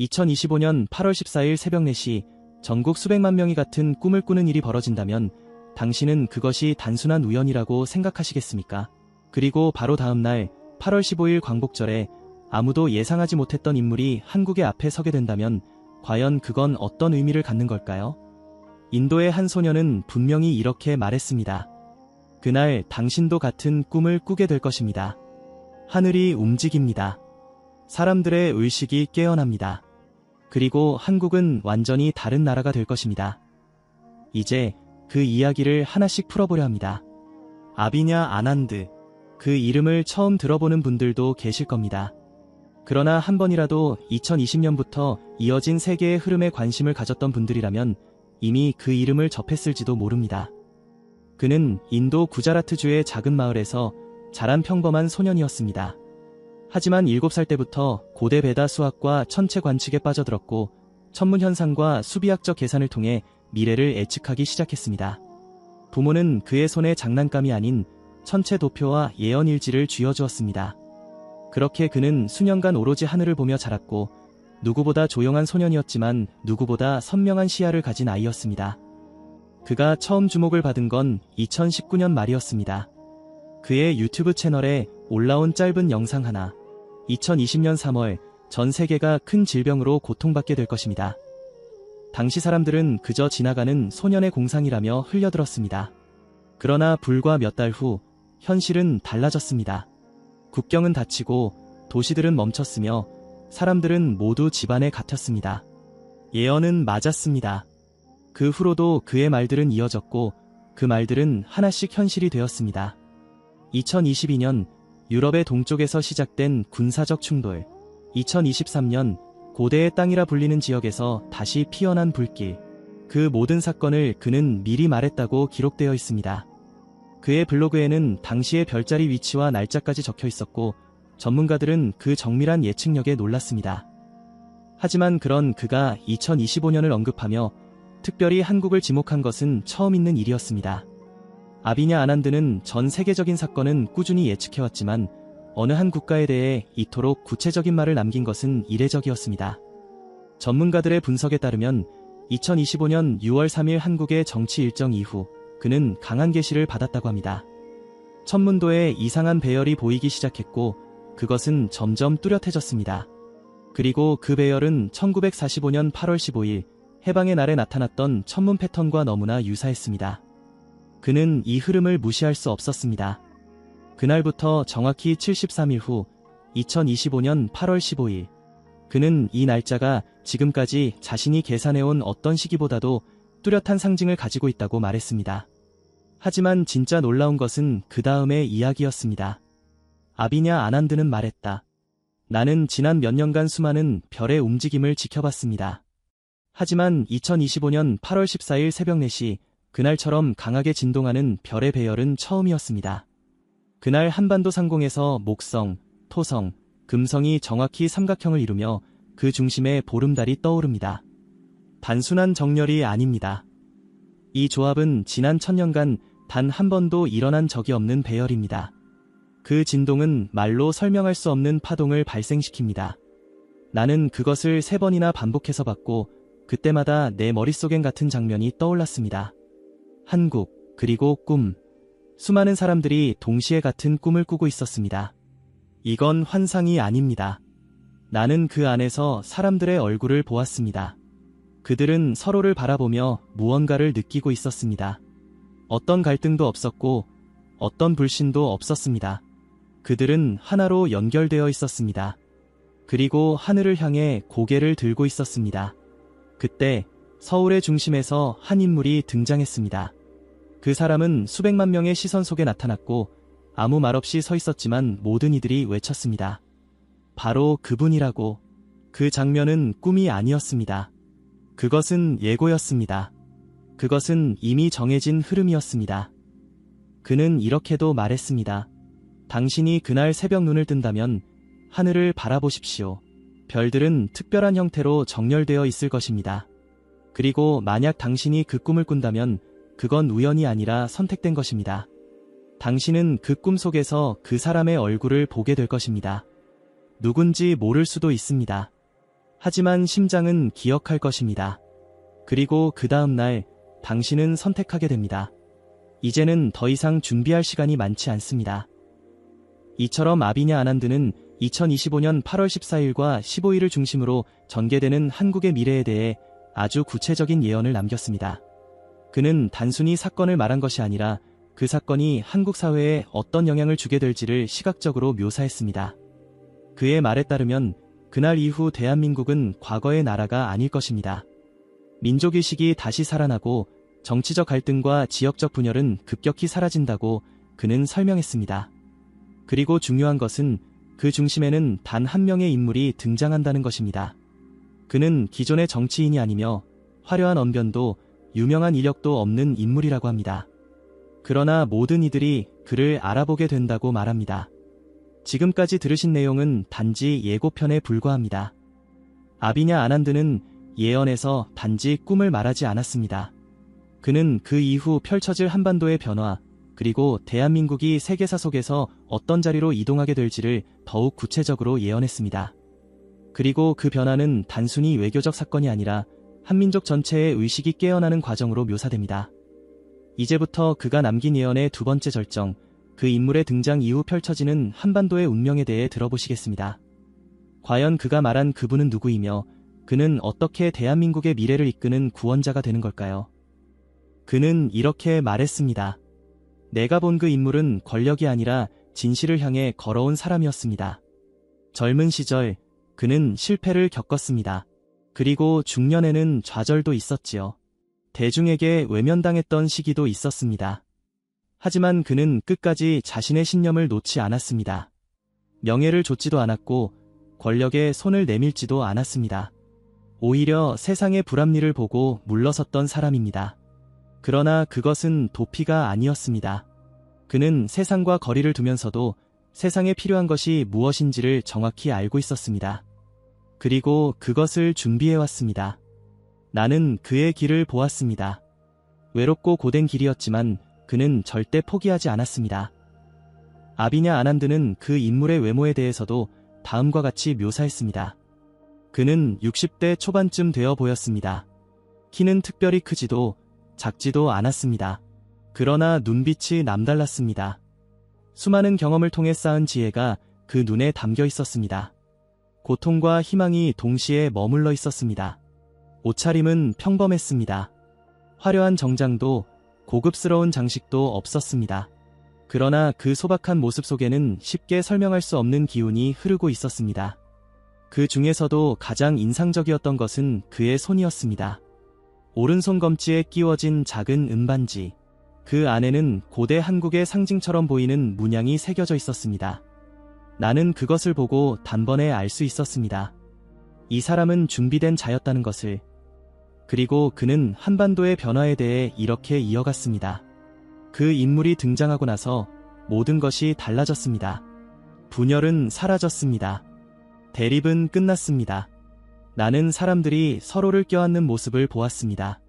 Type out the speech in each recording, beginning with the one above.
2025년 8월 14일 새벽 4시 전국 수백만 명이 같은 꿈을 꾸는 일이 벌어진다면 당신은 그것이 단순한 우연이라고 생각하시겠습니까? 그리고 바로 다음 날 8월 15일 광복절에 아무도 예상하지 못했던 인물이 한국의 앞에 서게 된다면 과연 그건 어떤 의미를 갖는 걸까요? 인도의 한 소녀는 분명히 이렇게 말했습니다. 그날 당신도 같은 꿈을 꾸게 될 것입니다. 하늘이 움직입니다. 사람들의 의식이 깨어납니다. 그리고 한국은 완전히 다른 나라가 될 것입니다. 이제 그 이야기를 하나씩 풀어보려 합니다. 아비냐 아난드. 그 이름을 처음 들어보는 분들도 계실 겁니다. 그러나 한 번이라도 2020년부터 이어진 세계의 흐름에 관심을 가졌던 분들이라면 이미 그 이름을 접했을지도 모릅니다. 그는 인도 구자라트주의 작은 마을에서 자란 평범한 소년이었습니다. 하지만 7살 때부터 고대 베다 수학과 천체 관측에 빠져들었고 천문 현상과 수비학적 계산을 통해 미래를 예측하기 시작했습니다. 부모는 그의 손에 장난감이 아닌 천체 도표와 예언 일지를 쥐어주었습니다. 그렇게 그는 수년간 오로지 하늘을 보며 자랐고 누구보다 조용한 소년이었지만 누구보다 선명한 시야를 가진 아이였습니다. 그가 처음 주목을 받은 건 2019년 말이었습니다. 그의 유튜브 채널에 올라온 짧은 영상 하나. 2020년 3월 전 세계가 큰 질병으로 고통받게 될 것입니다. 당시 사람들은 그저 지나가는 소년의 공상이라며 흘려들었습니다. 그러나 불과 몇 달 후 현실은 달라졌습니다. 국경은 닫히고 도시들은 멈췄으며 사람들은 모두 집안에 갇혔습니다. 예언은 맞았습니다. 그 후로도 그의 말들은 이어졌고 그 말들은 하나씩 현실이 되었습니다. 2022년 유럽의 동쪽에서 시작된 군사적 충돌, 2023년 고대의 땅이라 불리는 지역에서 다시 피어난 불길, 그 모든 사건을 그는 미리 말했다고 기록되어 있습니다. 그의 블로그에는 당시의 별자리 위치와 날짜까지 적혀 있었고 전문가들은 그 정밀한 예측력에 놀랐습니다. 하지만 그런 그가 2025년을 언급하며 특별히 한국을 지목한 것은 처음 있는 일이었습니다. 아비냐 아난드는 전 세계적인 사건은 꾸준히 예측해왔지만 어느 한 국가에 대해 이토록 구체적인 말을 남긴 것은 이례적이었습니다. 전문가들의 분석에 따르면 2025년 6월 3일 한국의 정치 일정 이후 그는 강한 계시를 받았다고 합니다. 천문도에 이상한 배열이 보이기 시작했고 그것은 점점 뚜렷해졌습니다. 그리고 그 배열은 1945년 8월 15일 해방의 날에 나타났던 천문 패턴과 너무나 유사했습니다. 그는 이 흐름을 무시할 수 없었습니다. 그날부터 정확히 73일 후 2025년 8월 15일 그는 이 날짜가 지금까지 자신이 계산해온 어떤 시기보다도 뚜렷한 상징을 가지고 있다고 말했습니다. 하지만 진짜 놀라운 것은 그 다음의 이야기였습니다. 아비냐 아난드는 말했다. 나는 지난 몇 년간 수많은 별의 움직임을 지켜봤습니다. 하지만 2025년 8월 14일 새벽 4시 그날처럼 강하게 진동하는 별의 배열은 처음이었습니다. 그날 한반도 상공에서 목성, 토성, 금성이 정확히 삼각형을 이루며 그 중심에 보름달이 떠오릅니다. 단순한 정렬이 아닙니다. 이 조합은 지난 1000년간 단 한 번도 일어난 적이 없는 배열입니다. 그 진동은 말로 설명할 수 없는 파동을 발생시킵니다. 나는 그것을 3번이나 반복해서 봤고 그때마다 내 머릿속엔 같은 장면이 떠올랐습니다. 한국, 그리고 꿈. 수많은 사람들이 동시에 같은 꿈을 꾸고 있었습니다. 이건 환상이 아닙니다. 나는 그 안에서 사람들의 얼굴을 보았습니다. 그들은 서로를 바라보며 무언가를 느끼고 있었습니다. 어떤 갈등도 없었고 어떤 불신도 없었습니다. 그들은 하나로 연결되어 있었습니다. 그리고 하늘을 향해 고개를 들고 있었습니다. 그때 서울의 중심에서 한 인물이 등장했습니다. 그 사람은 수백만 명의 시선 속에 나타났고 아무 말 없이 서 있었지만 모든 이들이 외쳤습니다. 바로 그분이라고. 그 장면은 꿈이 아니었습니다. 그것은 예고였습니다. 그것은 이미 정해진 흐름이었습니다. 그는 이렇게도 말했습니다. 당신이 그날 새벽 눈을 뜬다면 하늘을 바라보십시오. 별들은 특별한 형태로 정렬되어 있을 것입니다. 그리고 만약 당신이 그 꿈을 꾼다면 그건 우연이 아니라 선택된 것입니다. 당신은 그 꿈 속에서 그 사람의 얼굴을 보게 될 것입니다. 누군지 모를 수도 있습니다. 하지만 심장은 기억할 것입니다. 그리고 그 다음 날 당신은 선택하게 됩니다. 이제는 더 이상 준비할 시간이 많지 않습니다. 이처럼 아비냐 아난드는 2025년 8월 14일과 15일을 중심으로 전개되는 한국의 미래에 대해 아주 구체적인 예언을 남겼습니다. 그는 단순히 사건을 말한 것이 아니라 그 사건이 한국 사회에 어떤 영향을 주게 될지를 시각적으로 묘사했습니다. 그의 말에 따르면 그날 이후 대한민국은 과거의 나라가 아닐 것입니다. 민족의식이 다시 살아나고 정치적 갈등과 지역적 분열은 급격히 사라진다고 그는 설명했습니다. 그리고 중요한 것은 그 중심에는 단 한 명의 인물이 등장한다는 것입니다. 그는 기존의 정치인이 아니며 화려한 언변도 유명한 이력도 없는 인물이라고 합니다. 그러나 모든 이들이 그를 알아보게 된다고 말합니다. 지금까지 들으신 내용은 단지 예고편에 불과합니다. 아비냐 아난드는 예언에서 단지 꿈을 말하지 않았습니다. 그는 그 이후 펼쳐질 한반도의 변화, 그리고 대한민국이 세계사 속에서 어떤 자리로 이동하게 될지를 더욱 구체적으로 예언했습니다. 그리고 그 변화는 단순히 외교적 사건이 아니라 한민족 전체의 의식이 깨어나는 과정으로 묘사됩니다. 이제부터 그가 남긴 예언의 두 번째 절정, 그 인물의 등장 이후 펼쳐지는 한반도의 운명에 대해 들어보시겠습니다. 과연 그가 말한 그분은 누구이며 그는 어떻게 대한민국의 미래를 이끄는 구원자가 되는 걸까요? 그는 이렇게 말했습니다. 내가 본 그 인물은 권력이 아니라 진실을 향해 걸어온 사람이었습니다. 젊은 시절 그는 실패를 겪었습니다. 그리고 중년에는 좌절도 있었지요. 대중에게 외면당했던 시기도 있었습니다. 하지만 그는 끝까지 자신의 신념을 놓지 않았습니다. 명예를 좇지도 않았고 권력에 손을 내밀지도 않았습니다. 오히려 세상의 불합리를 보고 물러섰던 사람입니다. 그러나 그것은 도피가 아니었습니다. 그는 세상과 거리를 두면서도 세상에 필요한 것이 무엇인지를 정확히 알고 있었습니다. 그리고 그것을 준비해왔습니다. 나는 그의 길을 보았습니다. 외롭고 고된 길이었지만 그는 절대 포기하지 않았습니다. 아비냐 아난드는 그 인물의 외모에 대해서도 다음과 같이 묘사했습니다. 그는 60대 초반쯤 되어 보였습니다. 키는 특별히 크지도 작지도 않았습니다. 그러나 눈빛이 남달랐습니다. 수많은 경험을 통해 쌓은 지혜가 그 눈에 담겨 있었습니다. 고통과 희망이 동시에 머물러 있었습니다. 옷차림은 평범했습니다. 화려한 정장도 고급스러운 장식도 없었습니다. 그러나 그 소박한 모습 속에는 쉽게 설명할 수 없는 기운이 흐르고 있었습니다. 그 중에서도 가장 인상적이었던 것은 그의 손이었습니다. 오른손 검지에 끼워진 작은 은반지. 그 안에는 고대 한국의 상징처럼 보이는 문양이 새겨져 있었습니다. 나는 그것을 보고 단번에 알 수 있었습니다. 이 사람은 준비된 자였다는 것을. 그리고 그는 한반도의 변화에 대해 이렇게 이어갔습니다. 그 인물이 등장하고 나서 모든 것이 달라졌습니다. 분열은 사라졌습니다. 대립은 끝났습니다. 나는 사람들이 서로를 껴안는 모습을 보았습니다.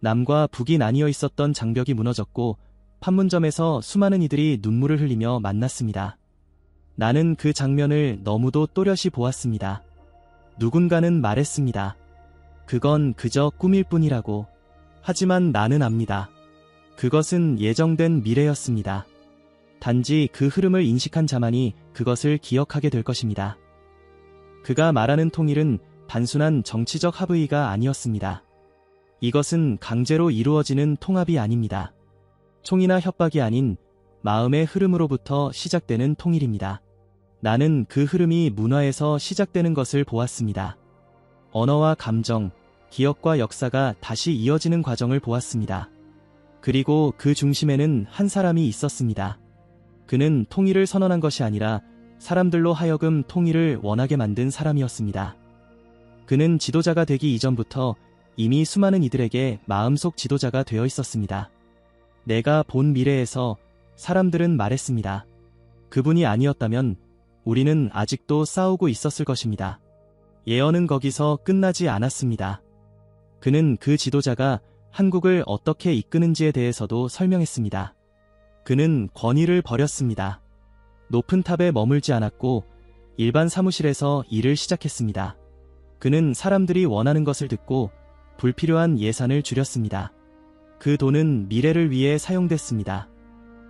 남과 북이 나뉘어 있었던 장벽이 무너졌고 판문점에서 수많은 이들이 눈물을 흘리며 만났습니다. 나는 그 장면을 너무도 또렷이 보았습니다. 누군가는 말했습니다. 그건 그저 꿈일 뿐이라고. 하지만 나는 압니다. 그것은 예정된 미래였습니다. 단지 그 흐름을 인식한 자만이 그것을 기억하게 될 것입니다. 그가 말하는 통일은 단순한 정치적 합의가 아니었습니다. 이것은 강제로 이루어지는 통합이 아닙니다. 총이나 협박이 아닌 마음의 흐름으로부터 시작되는 통일입니다. 나는 그 흐름이 문화에서 시작되는 것을 보았습니다. 언어와 감정, 기억과 역사가 다시 이어지는 과정을 보았습니다. 그리고 그 중심에는 한 사람이 있었습니다. 그는 통일을 선언한 것이 아니라 사람들로 하여금 통일을 원하게 만든 사람이었습니다. 그는 지도자가 되기 이전부터 이미 수많은 이들에게 마음속 지도자가 되어 있었습니다. 내가 본 미래에서 사람들은 말했습니다. 그분이 아니었다면 우리는 아직도 싸우고 있었을 것입니다. 예언은 거기서 끝나지 않았습니다. 그는 그 지도자가 한국을 어떻게 이끄는지에 대해서도 설명했습니다. 그는 권위를 버렸습니다. 높은 탑에 머물지 않았고 일반 사무실에서 일을 시작했습니다. 그는 사람들이 원하는 것을 듣고 불필요한 예산을 줄였습니다. 그 돈은 미래를 위해 사용됐습니다.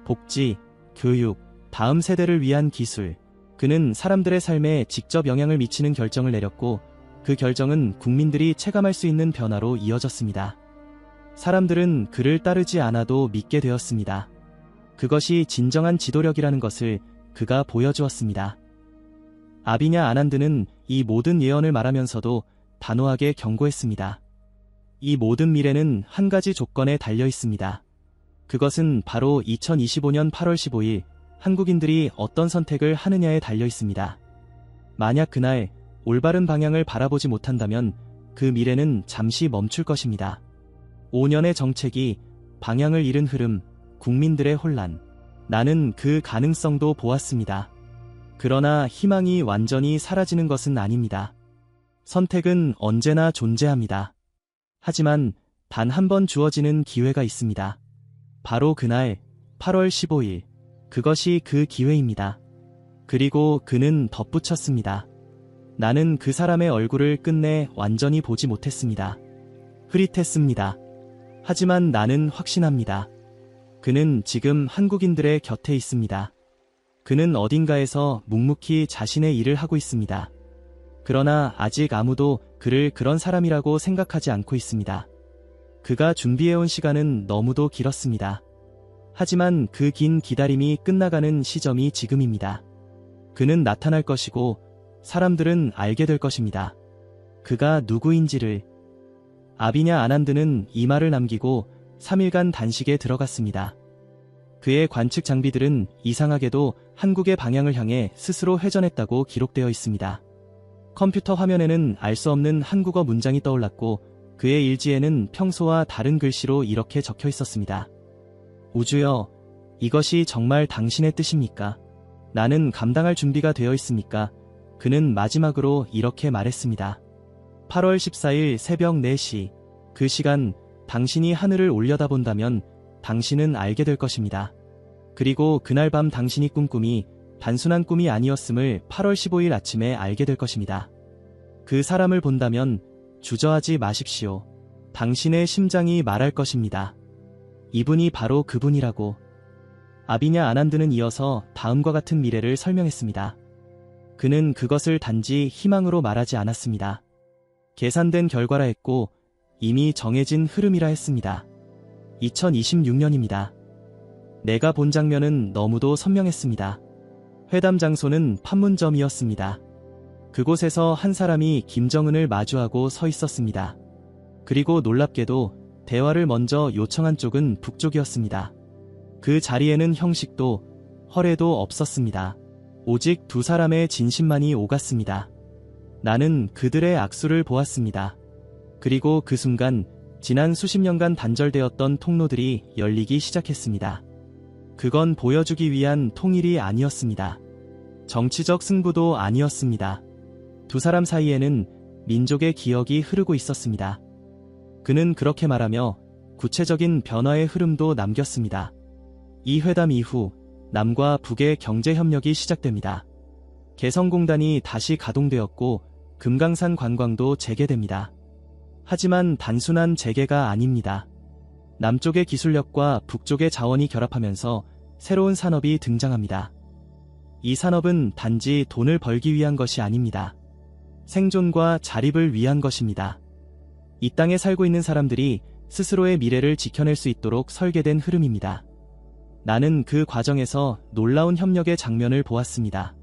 복지, 교육, 다음 세대를 위한 기술. 그는 사람들의 삶에 직접 영향을 미치는 결정을 내렸고 그 결정은 국민들이 체감할 수 있는 변화로 이어졌습니다. 사람들은 그를 따르지 않아도 믿게 되었습니다. 그것이 진정한 지도력이라는 것을 그가 보여주었습니다. 아비냐 아난드는 이 모든 예언을 말하면서도 단호하게 경고했습니다. 이 모든 미래는 한 가지 조건에 달려 있습니다. 그것은 바로 2025년 8월 15일 한국인들이 어떤 선택을 하느냐에 달려 있습니다. 만약 그날 올바른 방향을 바라보지 못한다면 그 미래는 잠시 멈출 것입니다. 5년의 정책이 방향을 잃은 흐름, 국민들의 혼란. 나는 그 가능성도 보았습니다. 그러나 희망이 완전히 사라지는 것은 아닙니다. 선택은 언제나 존재합니다. 하지만 단 한 번 주어지는 기회가 있습니다. 바로 그날 8월 15일. 그것이 그 기회입니다. 그리고 그는 덧붙였습니다. 나는 그 사람의 얼굴을 끝내 완전히 보지 못했습니다. 흐릿했습니다. 하지만 나는 확신합니다. 그는 지금 한국인들의 곁에 있습니다. 그는 어딘가에서 묵묵히 자신의 일을 하고 있습니다. 그러나 아직 아무도 그를 그런 사람이라고 생각하지 않고 있습니다. 그가 준비해온 시간은 너무도 길었습니다. 하지만 그 긴 기다림이 끝나가는 시점이 지금입니다. 그는 나타날 것이고 사람들은 알게 될 것입니다. 그가 누구인지를. 아비냐 아난드는 이 말을 남기고 3일간 단식에 들어갔습니다. 그의 관측 장비들은 이상하게도 한국의 방향을 향해 스스로 회전했다고 기록되어 있습니다. 컴퓨터 화면에는 알 수 없는 한국어 문장이 떠올랐고 그의 일지에는 평소와 다른 글씨로 이렇게 적혀 있었습니다. 우주여, 이것이 정말 당신의 뜻입니까? 나는 감당할 준비가 되어 있습니까? 그는 마지막으로 이렇게 말했습니다. 8월 14일 새벽 4시. 그 시간, 당신이 하늘을 올려다본다면 당신은 알게 될 것입니다. 그리고 그날 밤 당신이 꾼 꿈이 단순한 꿈이 아니었음을 8월 15일 아침에 알게 될 것입니다. 그 사람을 본다면 주저하지 마십시오. 당신의 심장이 말할 것입니다. 이분이 바로 그분이라고. 아비냐 아난드는 이어서 다음과 같은 미래를 설명했습니다. 그는 그것을 단지 희망으로 말하지 않았습니다. 계산된 결과라 했고 이미 정해진 흐름이라 했습니다. 2026년입니다. 내가 본 장면은 너무도 선명했습니다. 회담 장소는 판문점이었습니다. 그곳에서 한 사람이 김정은을 마주하고 서 있었습니다. 그리고 놀랍게도 대화를 먼저 요청한 쪽은 북쪽이었습니다. 그 자리에는 형식도 허례도 없었습니다. 오직 두 사람의 진심만이 오갔습니다. 나는 그들의 악수를 보았습니다. 그리고 그 순간 지난 수십 년간 단절되었던 통로들이 열리기 시작했습니다. 그건 보여주기 위한 통일이 아니었습니다. 정치적 승부도 아니었습니다. 두 사람 사이에는 민족의 기억이 흐르고 있었습니다. 그는 그렇게 말하며 구체적인 변화의 흐름도 남겼습니다. 이 회담 이후 남과 북의 경제협력이 시작됩니다. 개성공단이 다시 가동되었고 금강산 관광도 재개됩니다. 하지만 단순한 재개가 아닙니다. 남쪽의 기술력과 북쪽의 자원이 결합하면서 새로운 산업이 등장합니다. 이 산업은 단지 돈을 벌기 위한 것이 아닙니다. 생존과 자립을 위한 것입니다. 이 땅에 살고 있는 사람들이 스스로의 미래를 지켜낼 수 있도록 설계된 흐름입니다. 나는 그 과정에서 놀라운 협력의 장면을 보았습니다.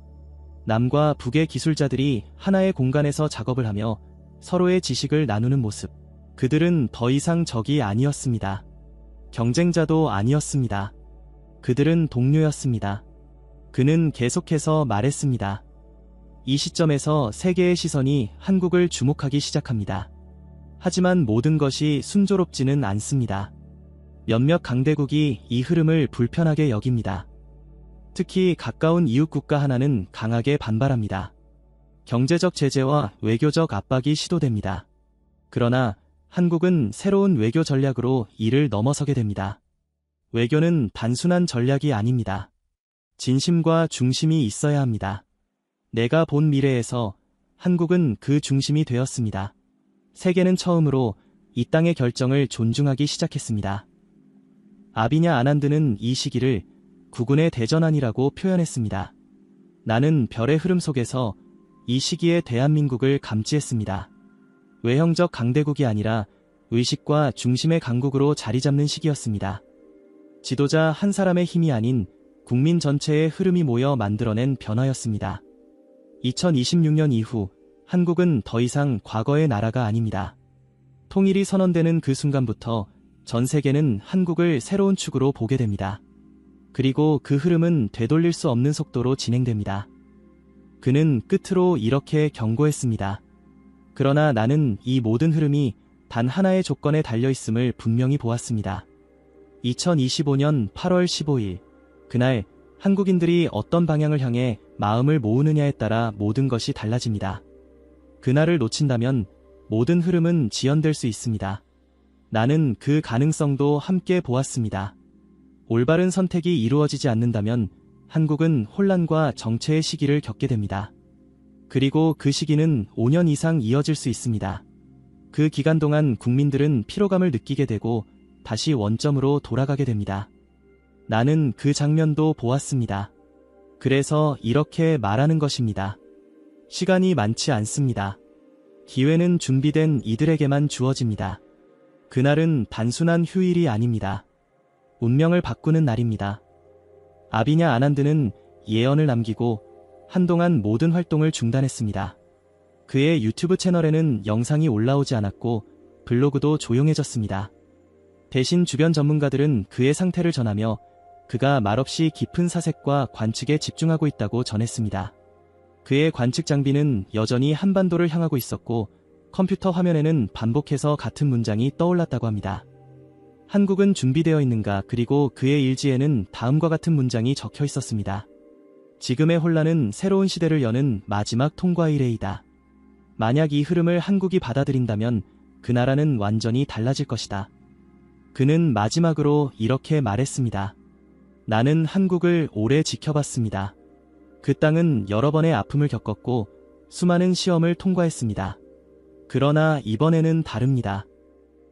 남과 북의 기술자들이 하나의 공간에서 작업을 하며 서로의 지식을 나누는 모습. 그들은 더 이상 적이 아니었습니다. 경쟁자도 아니었습니다. 그들은 동료였습니다. 그는 계속해서 말했습니다. 이 시점에서 세계의 시선이 한국을 주목하기 시작합니다. 하지만 모든 것이 순조롭지는 않습니다. 몇몇 강대국이 이 흐름을 불편하게 여깁니다. 특히 가까운 이웃국가 하나는 강하게 반발합니다. 경제적 제재와 외교적 압박이 시도됩니다. 그러나 한국은 새로운 외교 전략으로 이를 넘어서게 됩니다. 외교는 단순한 전략이 아닙니다. 진심과 중심이 있어야 합니다. 내가 본 미래에서 한국은 그 중심이 되었습니다. 세계는 처음으로 이 땅의 결정을 존중하기 시작했습니다. 아비냐 아난드는 이 시기를 구군의 대전환이라고 표현했습니다. 나는 별의 흐름 속에서 이 시기에 대한민국을 감지했습니다. 외형적 강대국이 아니라 의식과 중심의 강국으로 자리 잡는 시기였습니다. 지도자 한 사람의 힘이 아닌 국민 전체의 흐름이 모여 만들어낸 변화였습니다. 2026년 이후 한국은 더 이상 과거의 나라가 아닙니다. 통일이 선언되는 그 순간부터 전 세계는 한국을 새로운 축으로 보게 됩니다. 그리고 그 흐름은 되돌릴 수 없는 속도로 진행됩니다. 그는 끝으로 이렇게 경고했습니다. 그러나 나는 이 모든 흐름이 단 하나의 조건에 달려있음을 분명히 보았습니다. 2025년 8월 15일, 그날 한국인들이 어떤 방향을 향해 마음을 모으느냐에 따라 모든 것이 달라집니다. 그날을 놓친다면 모든 흐름은 지연될 수 있습니다. 나는 그 가능성도 함께 보았습니다. 올바른 선택이 이루어지지 않는다면 한국은 혼란과 정체의 시기를 겪게 됩니다. 그리고 그 시기는 5년 이상 이어질 수 있습니다. 그 기간 동안 국민들은 피로감을 느끼게 되고 다시 원점으로 돌아가게 됩니다. 나는 그 장면도 보았습니다. 그래서 이렇게 말하는 것입니다. 시간이 많지 않습니다. 기회는 준비된 이들에게만 주어집니다. 그날은 단순한 휴일이 아닙니다. 운명을 바꾸는 날입니다. 아비냐 아난드는 예언을 남기고 한동안 모든 활동을 중단했습니다. 그의 유튜브 채널에는 영상이 올라오지 않았고 블로그도 조용해졌습니다. 대신 주변 전문가들은 그의 상태를 전하며 그가 말없이 깊은 사색과 관측에 집중하고 있다고 전했습니다. 그의 관측 장비는 여전히 한반도를 향하고 있었고 컴퓨터 화면에는 반복해서 같은 문장이 떠올랐다고 합니다. 한국은 준비되어 있는가? 그리고 그의 일지에는 다음과 같은 문장이 적혀 있었습니다. 지금의 혼란은 새로운 시대를 여는 마지막 통과일레이다. 만약 이 흐름을 한국이 받아들인다면 그 나라는 완전히 달라질 것이다. 그는 마지막으로 이렇게 말했습니다. 나는 한국을 오래 지켜봤습니다. 그 땅은 여러 번의 아픔을 겪었고 수많은 시험을 통과했습니다. 그러나 이번에는 다릅니다.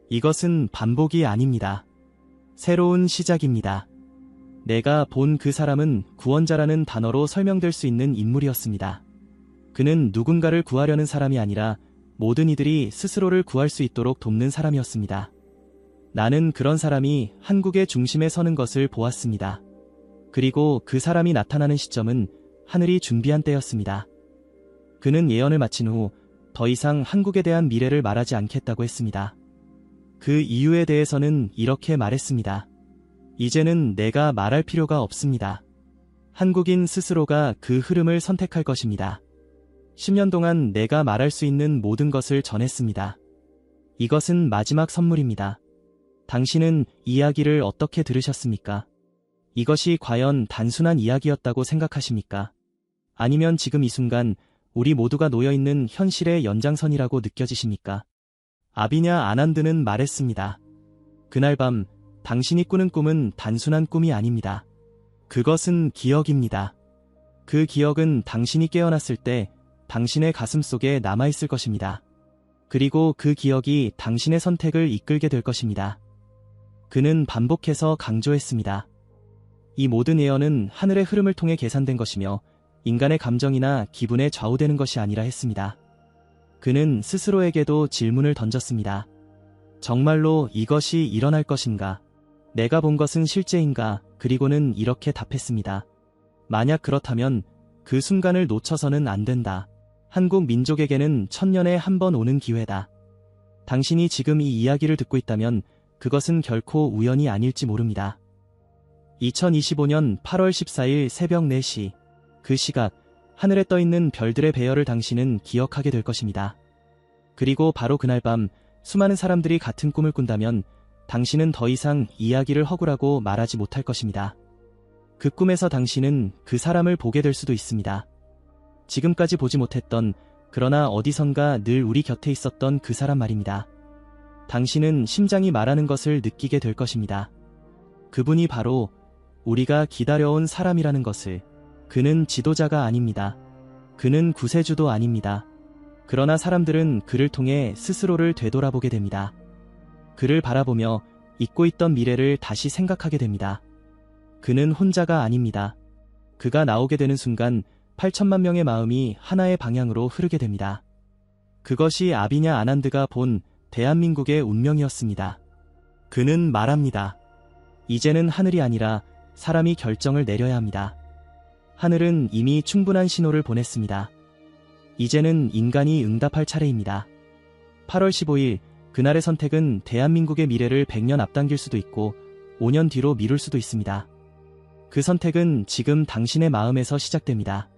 이것은 반복이 아닙니다. 새로운 시작입니다. 내가 본 그 사람은 구원자라는 단어로 설명될 수 있는 인물이었습니다. 그는 누군가를 구하려는 사람이 아니라 모든 이들이 스스로를 구할 수 있도록 돕는 사람이었습니다. 나는 그런 사람이 한국의 중심에 서는 것을 보았습니다. 그리고 그 사람이 나타나는 시점은 하늘이 준비한 때였습니다. 그는 예언을 마친 후 더 이상 한국에 대한 미래를 말하지 않겠다고 했습니다. 그 이유에 대해서는 이렇게 말했습니다. 이제는 내가 말할 필요가 없습니다. 한국인 스스로가 그 흐름을 선택할 것입니다. 10년 동안 내가 말할 수 있는 모든 것을 전했습니다. 이것은 마지막 선물입니다. 당신은 이야기를 어떻게 들으셨습니까? 이것이 과연 단순한 이야기였다고 생각하십니까? 아니면 지금 이 순간 우리 모두가 놓여있는 현실의 연장선이라고 느껴지십니까? 아비냐 아난드는 말했습니다. 그날 밤 당신이 꾸는 꿈은 단순한 꿈이 아닙니다. 그것은 기억입니다. 그 기억은 당신이 깨어났을 때 당신의 가슴 속에 남아있을 것입니다. 그리고 그 기억이 당신의 선택을 이끌게 될 것입니다. 그는 반복해서 강조했습니다. 이 모든 예언은 하늘의 흐름을 통해 계산된 것이며 인간의 감정이나 기분에 좌우되는 것이 아니라 했습니다. 그는 스스로에게도 질문을 던졌습니다. 정말로 이것이 일어날 것인가? 내가 본 것은 실제인가? 그리고는 이렇게 답했습니다. 만약 그렇다면 그 순간을 놓쳐서는 안 된다. 한국 민족에게는 1000년에 한 번 오는 기회다. 당신이 지금 이 이야기를 듣고 있다면 그것은 결코 우연이 아닐지 모릅니다. 2025년 8월 14일 새벽 4시, 그 시각, 하늘에 떠있는 별들의 배열을 당신은 기억하게 될 것입니다. 그리고 바로 그날 밤 수많은 사람들이 같은 꿈을 꾼다면 당신은 더 이상 이야기를 허구라고 말하지 못할 것입니다. 그 꿈에서 당신은 그 사람을 보게 될 수도 있습니다. 지금까지 보지 못했던, 그러나 어디선가 늘 우리 곁에 있었던 그 사람 말입니다. 당신은 심장이 말하는 것을 느끼게 될 것입니다. 그분이 바로 우리가 기다려온 사람이라는 것을. 그는 지도자가 아닙니다. 그는 구세주도 아닙니다. 그러나 사람들은 그를 통해 스스로를 되돌아보게 됩니다. 그를 바라보며 잊고 있던 미래를 다시 생각하게 됩니다. 그는 혼자가 아닙니다. 그가 나오게 되는 순간 8천만 명의 마음이 하나의 방향으로 흐르게 됩니다. 그것이 아비냐 아난드가 본 대한민국의 운명이었습니다. 그는 말합니다. 이제는 하늘이 아니라 사람이 결정을 내려야 합니다. 하늘은 이미 충분한 신호를 보냈습니다. 이제는 인간이 응답할 차례입니다. 8월 15일, 그날의 선택은 대한민국의 미래를 100년 앞당길 수도 있고 5년 뒤로 미룰 수도 있습니다. 그 선택은 지금 당신의 마음에서 시작됩니다.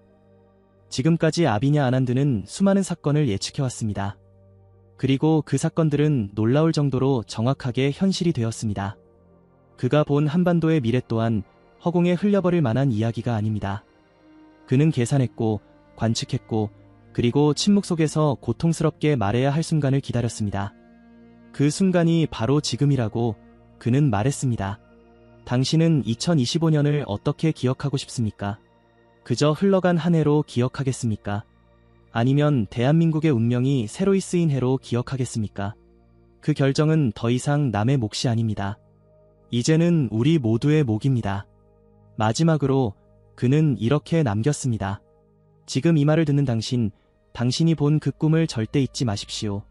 지금까지 아비냐 아난드는 수많은 사건을 예측해왔습니다. 그리고 그 사건들은 놀라울 정도로 정확하게 현실이 되었습니다. 그가 본 한반도의 미래 또한 허공에 흘려버릴 만한 이야기가 아닙니다. 그는 계산했고, 관측했고, 그리고 침묵 속에서 고통스럽게 말해야 할 순간을 기다렸습니다. 그 순간이 바로 지금이라고 그는 말했습니다. 당신은 2025년을 어떻게 기억하고 싶습니까? 그저 흘러간 한 해로 기억하겠습니까? 아니면 대한민국의 운명이 새로이 쓰인 해로 기억하겠습니까? 그 결정은 더 이상 남의 몫이 아닙니다. 이제는 우리 모두의 몫입니다. 마지막으로 그는 이렇게 남겼습니다. 지금 이 말을 듣는 당신이 본 그 꿈을 절대 잊지 마십시오.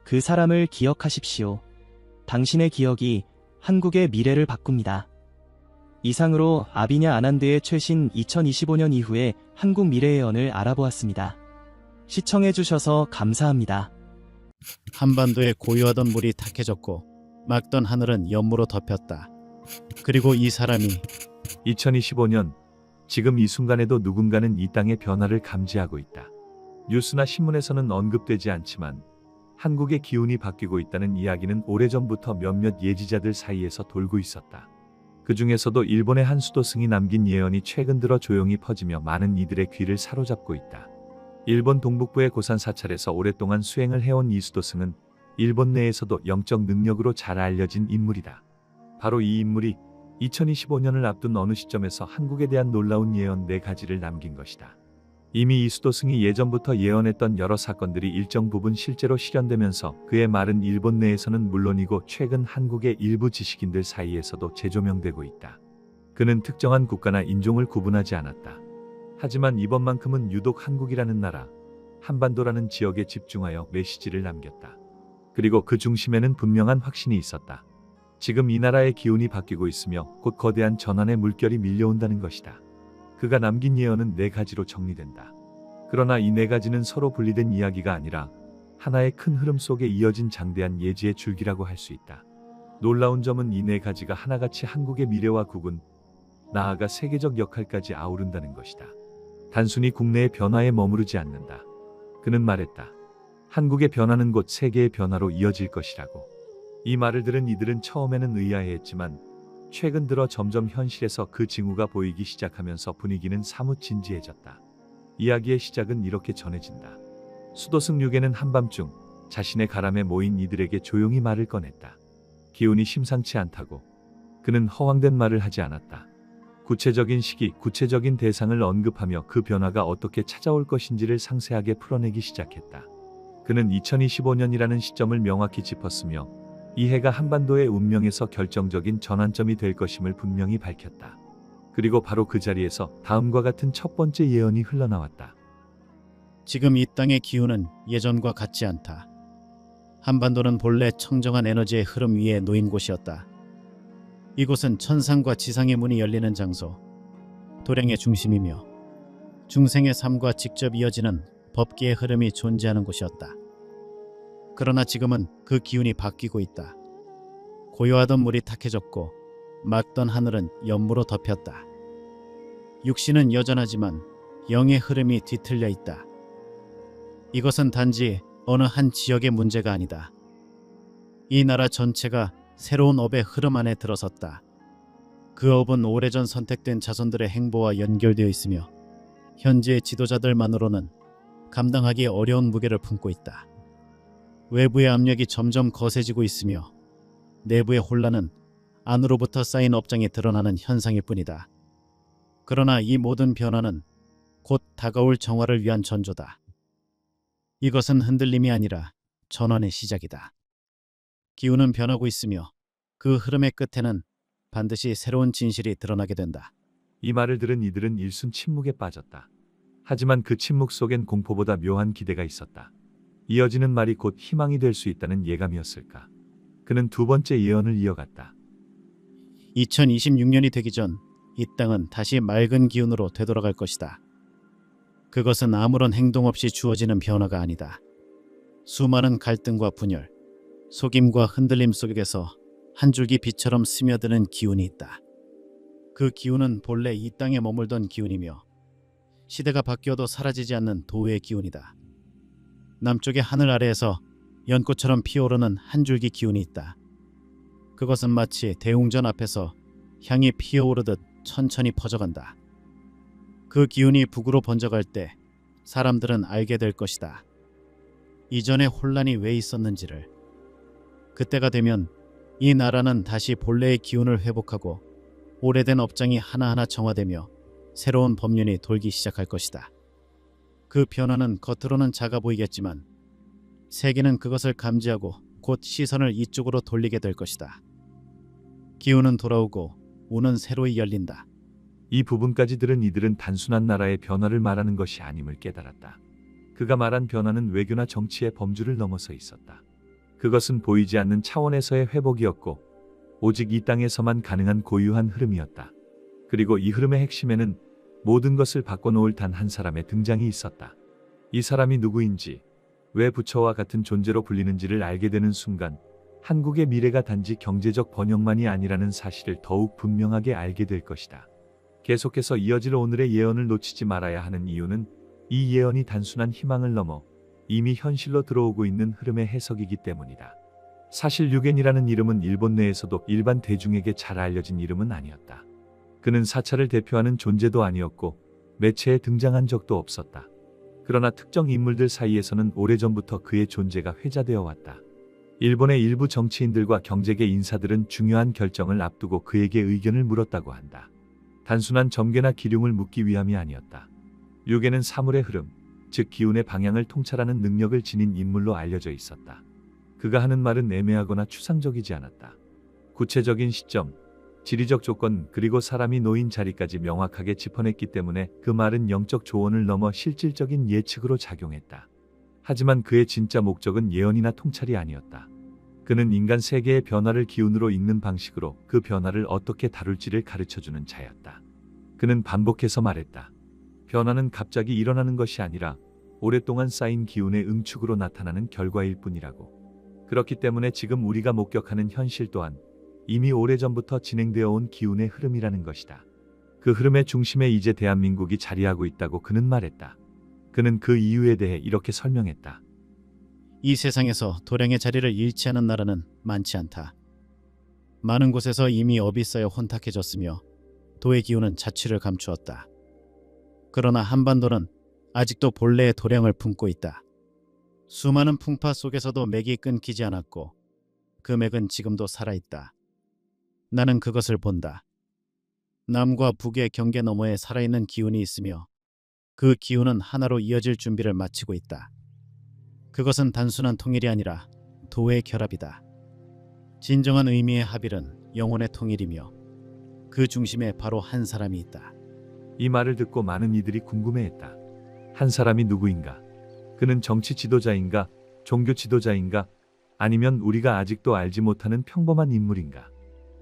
그 사람을 기억하십시오. 당신의 기억이 한국의 미래를 바꿉니다. 이상으로 아비냐 아난드의 최신 2025년 이후의 한국 미래예언을 알아보았습니다. 시청해주셔서 감사합니다. 한반도에 고요하던 물이 탁해졌고 맑던 하늘은 연무로 덮였다. 그리고 이 사람이 2025년, 지금 이 순간에도 누군가는 이 땅의 변화를 감지하고 있다. 뉴스나 신문에서는 언급되지 않지만 한국의 기운이 바뀌고 있다는 이야기는 오래전부터 몇몇 예지자들 사이에서 돌고 있었다. 그 중에서도 일본의 한 수도승이 남긴 예언이 최근 들어 조용히 퍼지며 많은 이들의 귀를 사로잡고 있다. 일본 동북부의 고산 사찰에서 오랫동안 수행을 해온 이 수도승은 일본 내에서도 영적 능력으로 잘 알려진 인물이다. 바로 이 인물이 2025년을 앞둔 어느 시점에서 한국에 대한 놀라운 예언 4가지를 남긴 것이다. 이미 이 수도승이 예전부터 예언했던 여러 사건들이 일정 부분 실제로 실현되면서 그의 말은 일본 내에서는 물론이고 최근 한국의 일부 지식인들 사이에서도 재조명되고 있다. 그는 특정한 국가나 인종을 구분하지 않았다. 하지만 이번만큼은 유독 한국이라는 나라, 한반도라는 지역에 집중하여 메시지를 남겼다. 그리고 그 중심에는 분명한 확신이 있었다. 지금 이 나라의 기운이 바뀌고 있으며 곧 거대한 전환의 물결이 밀려온다는 것이다. 그가 남긴 예언은 4가지로 정리된다. 그러나 이 4가지는 서로 분리된 이야기가 아니라 하나의 큰 흐름 속에 이어진 장대한 예지의 줄기라고 할 수 있다. 놀라운 점은 이 4가지가 하나같이 한국의 미래와 국운, 나아가 세계적 역할까지 아우른다는 것이다. 단순히 국내의 변화에 머무르지 않는다. 그는 말했다. 한국의 변화는 곧 세계의 변화로 이어질 것이라고. 이 말을 들은 이들은 처음에는 의아해했지만 최근 들어 점점 현실에서 그 징후가 보이기 시작하면서 분위기는 사뭇 진지해졌다. 이야기의 시작은 이렇게 전해진다. 수도승 육에는 한밤중 자신의 가람에 모인 이들에게 조용히 말을 꺼냈다. 기운이 심상치 않다고. 그는 허황된 말을 하지 않았다. 구체적인 시기, 구체적인 대상을 언급하며 그 변화가 어떻게 찾아올 것인지를 상세하게 풀어내기 시작했다. 그는 2025년이라는 시점을 명확히 짚었으며 이 해가 한반도의 운명에서 결정적인 전환점이 될 것임을 분명히 밝혔다. 그리고 바로 그 자리에서 다음과 같은 첫 번째 예언이 흘러나왔다. 지금 이 땅의 기운은 예전과 같지 않다. 한반도는 본래 청정한 에너지의 흐름 위에 놓인 곳이었다. 이곳은 천상과 지상의 문이 열리는 장소, 도량의 중심이며 중생의 삶과 직접 이어지는 법기의 흐름이 존재하는 곳이었다. 그러나 지금은 그 기운이 바뀌고 있다. 고요하던 물이 탁해졌고 맑던 하늘은 연무로 덮였다. 육신은 여전하지만 영의 흐름이 뒤틀려 있다. 이것은 단지 어느 한 지역의 문제가 아니다. 이 나라 전체가 새로운 업의 흐름 안에 들어섰다. 그 업은 오래전 선택된 자손들의 행보와 연결되어 있으며 현재의 지도자들만으로는 감당하기 어려운 무게를 품고 있다. 외부의 압력이 점점 거세지고 있으며 내부의 혼란은 안으로부터 쌓인 업장이 드러나는 현상일 뿐이다. 그러나 이 모든 변화는 곧 다가올 정화를 위한 전조다. 이것은 흔들림이 아니라 전환의 시작이다. 기운은 변하고 있으며 그 흐름의 끝에는 반드시 새로운 진실이 드러나게 된다. 이 말을 들은 이들은 일순 침묵에 빠졌다. 하지만 그 침묵 속엔 공포보다 묘한 기대가 있었다. 이어지는 말이 곧 희망이 될 수 있다는 예감이었을까. 그는 두 번째 예언을 이어갔다. 2026년이 되기 전 이 땅은 다시 맑은 기운으로 되돌아갈 것이다. 그것은 아무런 행동 없이 주어지는 변화가 아니다. 수많은 갈등과 분열, 속임과 흔들림 속에서 한 줄기 빛처럼 스며드는 기운이 있다. 그 기운은 본래 이 땅에 머물던 기운이며 시대가 바뀌어도 사라지지 않는 도의 기운이다. 남쪽의 하늘 아래에서 연꽃처럼 피어오르는 한 줄기 기운이 있다. 그것은 마치 대웅전 앞에서 향이 피어오르듯 천천히 퍼져간다. 그 기운이 북으로 번져갈 때 사람들은 알게 될 것이다. 이전에 혼란이 왜 있었는지를. 그때가 되면 이 나라는 다시 본래의 기운을 회복하고 오래된 업장이 하나하나 정화되며 새로운 법륜이 돌기 시작할 것이다. 그 변화는 겉으로는 작아 보이겠지만 세계는 그것을 감지하고 곧 시선을 이쪽으로 돌리게 될 것이다. 기운은 돌아오고 운은 새로이 열린다. 이 부분까지 들은 이들은 단순한 나라의 변화를 말하는 것이 아님을 깨달았다. 그가 말한 변화는 외교나 정치의 범주를 넘어서 있었다. 그것은 보이지 않는 차원에서의 회복이었고 오직 이 땅에서만 가능한 고유한 흐름이었다. 그리고 이 흐름의 핵심에는 모든 것을 바꿔놓을 단 한 사람의 등장이 있었다. 이 사람이 누구인지, 왜 부처와 같은 존재로 불리는지를 알게 되는 순간 한국의 미래가 단지 경제적 번영만이 아니라는 사실을 더욱 분명하게 알게 될 것이다. 계속해서 이어질 오늘의 예언을 놓치지 말아야 하는 이유는 이 예언이 단순한 희망을 넘어 이미 현실로 들어오고 있는 흐름의 해석이기 때문이다. 사실 유겐이라는 이름은 일본 내에서도 일반 대중에게 잘 알려진 이름은 아니었다. 그는 사찰을 대표하는 존재도 아니었고 매체에 등장한 적도 없었다. 그러나 특정 인물들 사이에서는 오래전부터 그의 존재가 회자되어 왔다. 일본의 일부 정치인들과 경제계 인사들은 중요한 결정을 앞두고 그에게 의견을 물었다고 한다. 단순한 점괘나 기륭을 묻기 위함이 아니었다. 유겐은 사물의 흐름, 즉 기운의 방향을 통찰하는 능력을 지닌 인물로 알려져 있었다. 그가 하는 말은 애매하거나 추상적이지 않았다. 구체적인 시점, 지리적 조건 그리고 사람이 놓인 자리까지 명확하게 짚어냈기 때문에 그 말은 영적 조언을 넘어 실질적인 예측으로 작용했다. 하지만 그의 진짜 목적은 예언이나 통찰이 아니었다. 그는 인간 세계의 변화를 기운으로 읽는 방식으로 그 변화를 어떻게 다룰지를 가르쳐주는 자였다. 그는 반복해서 말했다. 변화는 갑자기 일어나는 것이 아니라 오랫동안 쌓인 기운의 응축으로 나타나는 결과일 뿐이라고. 그렇기 때문에 지금 우리가 목격하는 현실 또한 이미 오래전부터 진행되어 온 기운의 흐름이라는 것이다. 그 흐름의 중심에 이제 대한민국이 자리하고 있다고 그는 말했다. 그는 그 이유에 대해 이렇게 설명했다. 이 세상에서 도량의 자리를 잃지 않은 나라는 많지 않다. 많은 곳에서 이미 업이 쌓여 혼탁해졌으며 도의 기운은 자취를 감추었다. 그러나 한반도는 아직도 본래의 도량을 품고 있다. 수많은 풍파 속에서도 맥이 끊기지 않았고 그 맥은 지금도 살아있다. 나는 그것을 본다. 남과 북의 경계 너머에 살아있는 기운이 있으며 그 기운은 하나로 이어질 준비를 마치고 있다. 그것은 단순한 통일이 아니라 도의 결합이다. 진정한 의미의 합일은 영혼의 통일이며 그 중심에 바로 한 사람이 있다. 이 말을 듣고 많은 이들이 궁금해했다. 한 사람이 누구인가? 그는 정치 지도자인가? 종교 지도자인가? 아니면 우리가 아직도 알지 못하는 평범한 인물인가?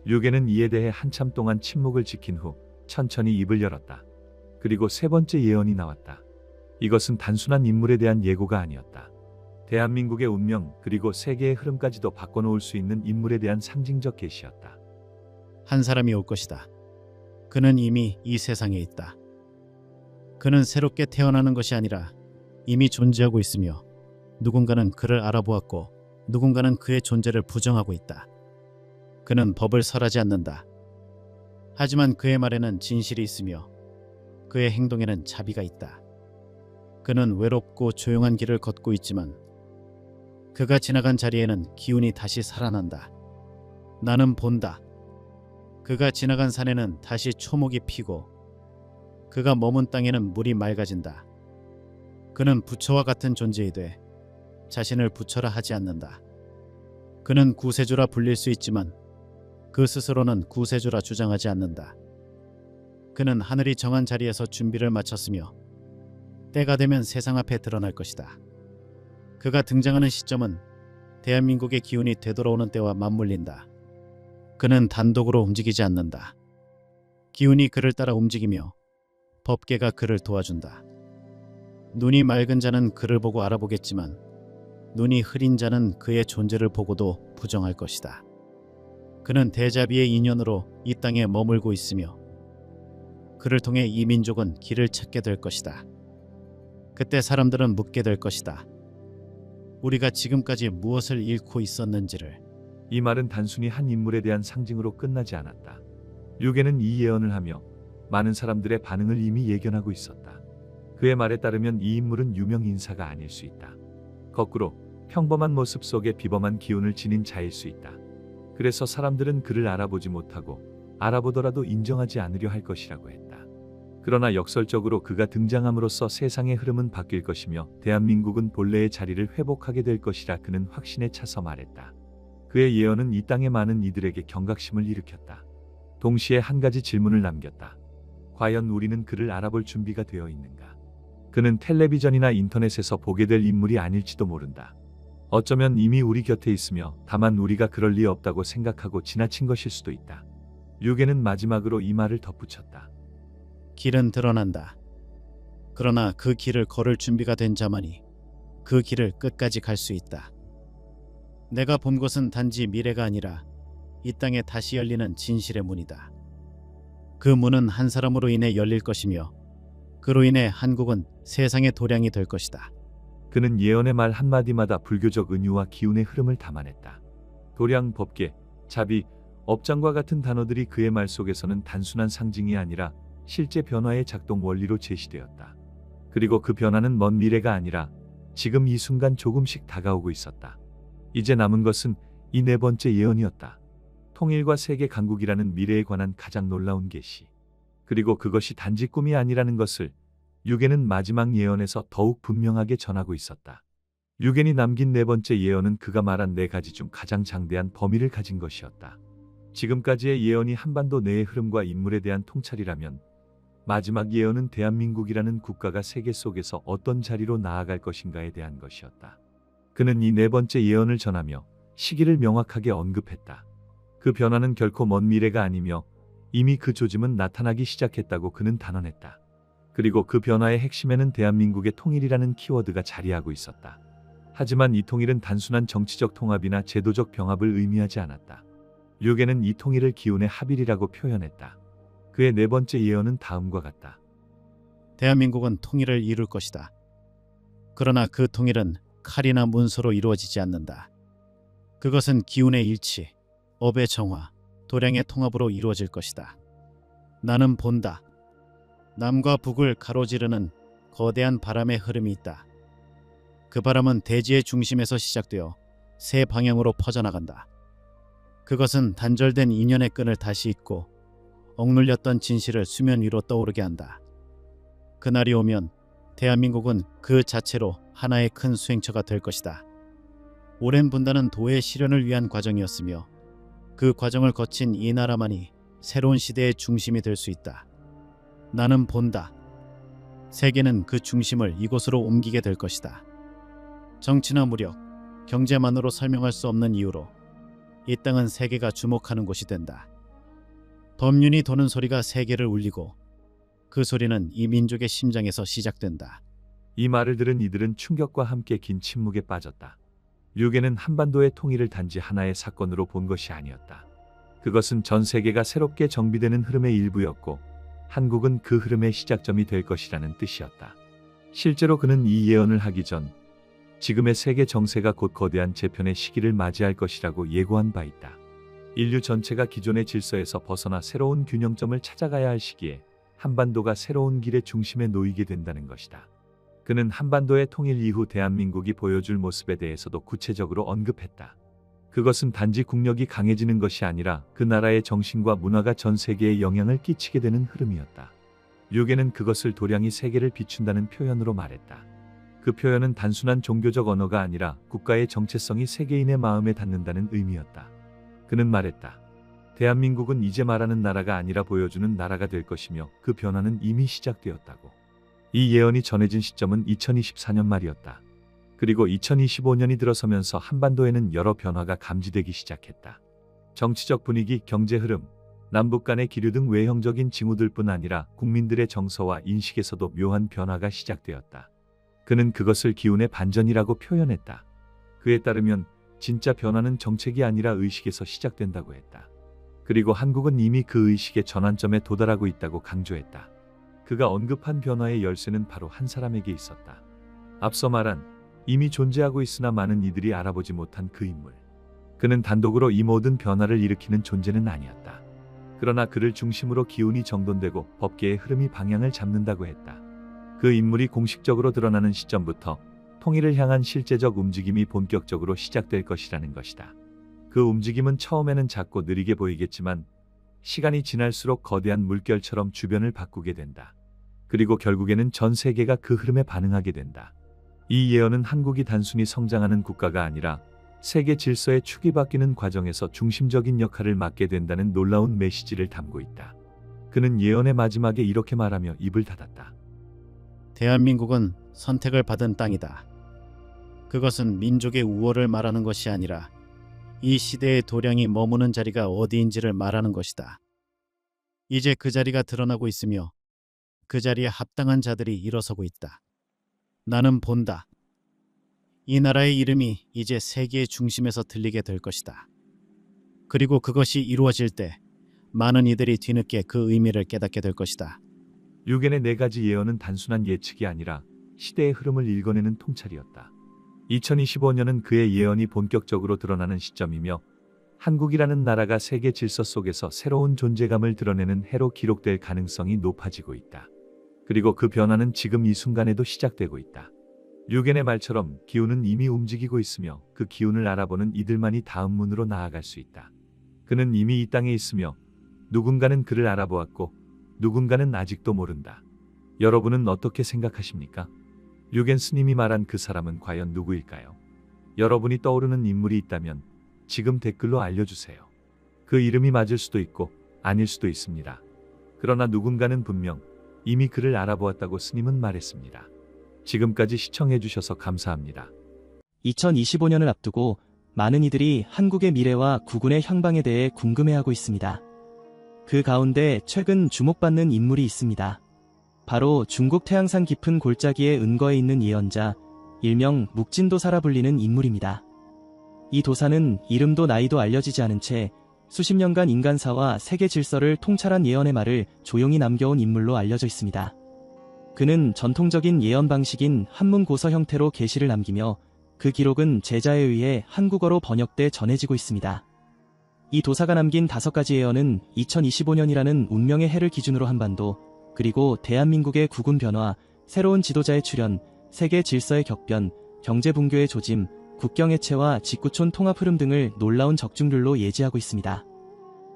유겐은 이에 대해 한참 동안 침묵을 지킨 후 천천히 입을 열었다. 그리고 세 번째 예언이 나왔다. 이것은 단순한 인물에 대한 예고가 아니었다. 대한민국의 운명 그리고 세계의 흐름까지도 바꿔놓을 수 있는 인물에 대한 상징적 계시였다. 한 사람이 올 것이다. 그는 이미 이 세상에 있다. 그는 새롭게 태어나는 것이 아니라 이미 존재하고 있으며 누군가는 그를 알아보았고 누군가는 그의 존재를 부정하고 있다. 그는 법을 설하지 않는다. 하지만 그의 말에는 진실이 있으며 그의 행동에는 자비가 있다. 그는 외롭고 조용한 길을 걷고 있지만 그가 지나간 자리에는 기운이 다시 살아난다. 나는 본다. 그가 지나간 산에는 다시 초목이 피고 그가 머문 땅에는 물이 맑아진다. 그는 부처와 같은 존재이되 자신을 부처라 하지 않는다. 그는 구세주라 불릴 수 있지만 그 스스로는 구세주라 주장하지 않는다. 그는 하늘이 정한 자리에서 준비를 마쳤으며 때가 되면 세상 앞에 드러날 것이다. 그가 등장하는 시점은 대한민국의 기운이 되돌아오는 때와 맞물린다. 그는 단독으로 움직이지 않는다. 기운이 그를 따라 움직이며 법계가 그를 도와준다. 눈이 맑은 자는 그를 보고 알아보겠지만 눈이 흐린 자는 그의 존재를 보고도 부정할 것이다. 그는 대자비의 인연으로 이 땅에 머물고 있으며 그를 통해 이 민족은 길을 찾게 될 것이다. 그때 사람들은 묻게 될 것이다. 우리가 지금까지 무엇을 잃고 있었는지를. 이 말은 단순히 한 인물에 대한 상징으로 끝나지 않았다. 류계는 이 예언을 하며 많은 사람들의 반응을 이미 예견하고 있었다. 그의 말에 따르면 이 인물은 유명 인사가 아닐 수 있다. 거꾸로 평범한 모습 속에 비범한 기운을 지닌 자일 수 있다. 그래서 사람들은 그를 알아보지 못하고 알아보더라도 인정하지 않으려 할 것이라고 했다. 그러나 역설적으로 그가 등장함으로써 세상의 흐름은 바뀔 것이며 대한민국은 본래의 자리를 회복하게 될 것이라 그는 확신에 차서 말했다. 그의 예언은 이 땅의 많은 이들에게 경각심을 일으켰다. 동시에 한 가지 질문을 남겼다. 과연 우리는 그를 알아볼 준비가 되어 있는가? 그는 텔레비전이나 인터넷에서 보게 될 인물이 아닐지도 모른다. 어쩌면 이미 우리 곁에 있으며 다만 우리가 그럴 리 없다고 생각하고 지나친 것일 수도 있다. 류계는 마지막으로 이 말을 덧붙였다. 길은 드러난다. 그러나 그 길을 걸을 준비가 된 자만이 그 길을 끝까지 갈 수 있다. 내가 본 것은 단지 미래가 아니라 이 땅에 다시 열리는 진실의 문이다. 그 문은 한 사람으로 인해 열릴 것이며 그로 인해 한국은 세상의 도량이 될 것이다. 그는 예언의 말 한마디마다 불교적 은유와 기운의 흐름을 담아냈다. 도량, 법계, 자비, 업장과 같은 단어들이 그의 말 속에서는 단순한 상징이 아니라 실제 변화의 작동 원리로 제시되었다. 그리고 그 변화는 먼 미래가 아니라 지금 이 순간 조금씩 다가오고 있었다. 이제 남은 것은 이 네 번째 예언이었다. 통일과 세계 강국이라는 미래에 관한 가장 놀라운 계시. 그리고 그것이 단지 꿈이 아니라는 것을 류계는 마지막 예언에서 더욱 분명하게 전하고 있었다. 류계이 남긴 네 번째 예언은 그가 말한 네 가지 중 가장 장대한 범위를 가진 것이었다. 지금까지의 예언이 한반도 내의 흐름과 인물에 대한 통찰이라면 마지막 예언은 대한민국이라는 국가가 세계 속에서 어떤 자리로 나아갈 것인가에 대한 것이었다. 그는 이 네 번째 예언을 전하며 시기를 명확하게 언급했다. 그 변화는 결코 먼 미래가 아니며 이미 그 조짐은 나타나기 시작했다고 그는 단언했다. 그리고 그 변화의 핵심에는 대한민국의 통일이라는 키워드가 자리하고 있었다. 하지만 이 통일은 단순한 정치적 통합이나 제도적 병합을 의미하지 않았다. 류계는 이 통일을 기운의 합일이라고 표현했다. 그의 네 번째 예언은 다음과 같다. 대한민국은 통일을 이룰 것이다. 그러나 그 통일은 칼이나 문서로 이루어지지 않는다. 그것은 기운의 일치, 업의 정화, 도량의 통합으로 이루어질 것이다. 나는 본다. 남과 북을 가로지르는 거대한 바람의 흐름이 있다. 그 바람은 대지의 중심에서 시작되어 세 방향으로 퍼져나간다. 그것은 단절된 인연의 끈을 다시 잇고 억눌렸던 진실을 수면 위로 떠오르게 한다. 그날이 오면 대한민국은 그 자체로 하나의 큰 수행처가 될 것이다. 오랜 분단은 도의 실현을 위한 과정이었으며 그 과정을 거친 이 나라만이 새로운 시대의 중심이 될 수 있다. 나는 본다. 세계는 그 중심을 이곳으로 옮기게 될 것이다. 정치나 무력, 경제만으로 설명할 수 없는 이유로 이 땅은 세계가 주목하는 곳이 된다. 법륜이 도는 소리가 세계를 울리고 그 소리는 이 민족의 심장에서 시작된다. 이 말을 들은 이들은 충격과 함께 긴 침묵에 빠졌다. 류계는 한반도의 통일을 단지 하나의 사건으로 본 것이 아니었다. 그것은 전 세계가 새롭게 정비되는 흐름의 일부였고 한국은 그 흐름의 시작점이 될 것이라는 뜻이었다. 실제로 그는 이 예언을 하기 전 지금의 세계 정세가 곧 거대한 재편의 시기를 맞이할 것이라고 예고한 바 있다. 인류 전체가 기존의 질서에서 벗어나 새로운 균형점을 찾아가야 할 시기에 한반도가 새로운 길의 중심에 놓이게 된다는 것이다. 그는 한반도의 통일 이후 대한민국이 보여줄 모습에 대해서도 구체적으로 언급했다. 그것은 단지 국력이 강해지는 것이 아니라 그 나라의 정신과 문화가 전 세계에 영향을 끼치게 되는 흐름이었다. 류계는 그것을 도량이 세계를 비춘다는 표현으로 말했다. 그 표현은 단순한 종교적 언어가 아니라 국가의 정체성이 세계인의 마음에 닿는다는 의미였다. 그는 말했다. 대한민국은 이제 말하는 나라가 아니라 보여주는 나라가 될 것이며 그 변화는 이미 시작되었다고. 이 예언이 전해진 시점은 2024년 말이었다. 그리고 2025년이 들어서면서 한반도에는 여러 변화가 감지되기 시작했다. 정치적 분위기, 경제 흐름, 남북 간의 기류 등 외형적인 징후들뿐 아니라 국민들의 정서와 인식에서도 묘한 변화가 시작되었다. 그는 그것을 기운의 반전이라고 표현했다. 그에 따르면 진짜 변화는 정책이 아니라 의식에서 시작된다고 했다. 그리고 한국은 이미 그 의식의 전환점에 도달하고 있다고 강조했다. 그가 언급한 변화의 열쇠는 바로 한 사람에게 있었다. 앞서 말한 이미 존재하고 있으나 많은 이들이 알아보지 못한 그 인물. 그는 단독으로 이 모든 변화를 일으키는 존재는 아니었다. 그러나 그를 중심으로 기운이 정돈되고 법계의 흐름이 방향을 잡는다고 했다. 그 인물이 공식적으로 드러나는 시점부터 통일을 향한 실제적 움직임이 본격적으로 시작될 것이라는 것이다. 그 움직임은 처음에는 작고 느리게 보이겠지만 시간이 지날수록 거대한 물결처럼 주변을 바꾸게 된다. 그리고 결국에는 전 세계가 그 흐름에 반응하게 된다. 이 예언은 한국이 단순히 성장하는 국가가 아니라 세계 질서의 축이 바뀌는 과정에서 중심적인 역할을 맡게 된다는 놀라운 메시지를 담고 있다. 그는 예언의 마지막에 이렇게 말하며 입을 닫았다. 대한민국은 선택을 받은 땅이다. 그것은 민족의 우월을 말하는 것이 아니라 이 시대의 도량이 머무는 자리가 어디인지를 말하는 것이다. 이제 그 자리가 드러나고 있으며 그 자리에 합당한 자들이 일어서고 있다. 나는 본다. 이 나라의 이름이 이제 세계의 중심에서 들리게 될 것이다. 그리고 그것이 이루어질 때 많은 이들이 뒤늦게 그 의미를 깨닫게 될 것이다. 유겐의 4가지 예언은 단순한 예측이 아니라 시대의 흐름을 읽어내는 통찰이었다. 2025년은 그의 예언이 본격적으로 드러나는 시점이며 한국이라는 나라가 세계 질서 속에서 새로운 존재감을 드러내는 해로 기록될 가능성이 높아지고 있다. 그리고 그 변화는 지금 이 순간에도 시작되고 있다. 류겐의 말처럼 기운은 이미 움직이고 있으며 그 기운을 알아보는 이들만이 다음 문으로 나아갈 수 있다. 그는 이미 이 땅에 있으며 누군가는 그를 알아보았고 누군가는 아직도 모른다. 여러분은 어떻게 생각하십니까? 류겐 스님이 말한 그 사람은 과연 누구일까요? 여러분이 떠오르는 인물이 있다면 지금 댓글로 알려주세요. 그 이름이 맞을 수도 있고 아닐 수도 있습니다. 그러나 누군가는 분명 이미 그를 알아보았다고 스님은 말했습니다. 지금까지 시청해주셔서 감사합니다. 2025년을 앞두고 많은 이들이 한국의 미래와 국군의 향방에 대해 궁금해하고 있습니다. 그 가운데 최근 주목받는 인물이 있습니다. 바로 중국 태양산 깊은 골짜기의 은거에 있는 예언자, 일명 묵진도사라 불리는 인물입니다. 이 도사는 이름도 나이도 알려지지 않은 채 수십 년간 인간사와 세계 질서를 통찰한 예언의 말을 조용히 남겨온 인물로 알려져 있습니다. 그는 전통적인 예언 방식인 한문고서 형태로 계시를 남기며 그 기록은 제자에 의해 한국어로 번역돼 전해지고 있습니다. 이 도사가 남긴 5가지 예언은 2025년이라는 운명의 해를 기준으로 한반도, 그리고 대한민국의 국운 변화, 새로운 지도자의 출현, 세계 질서의 격변, 경제 붕괴의 조짐, 국경 해체와 직구촌 통합 흐름 등을 놀라운 적중률로 예지하고 있습니다.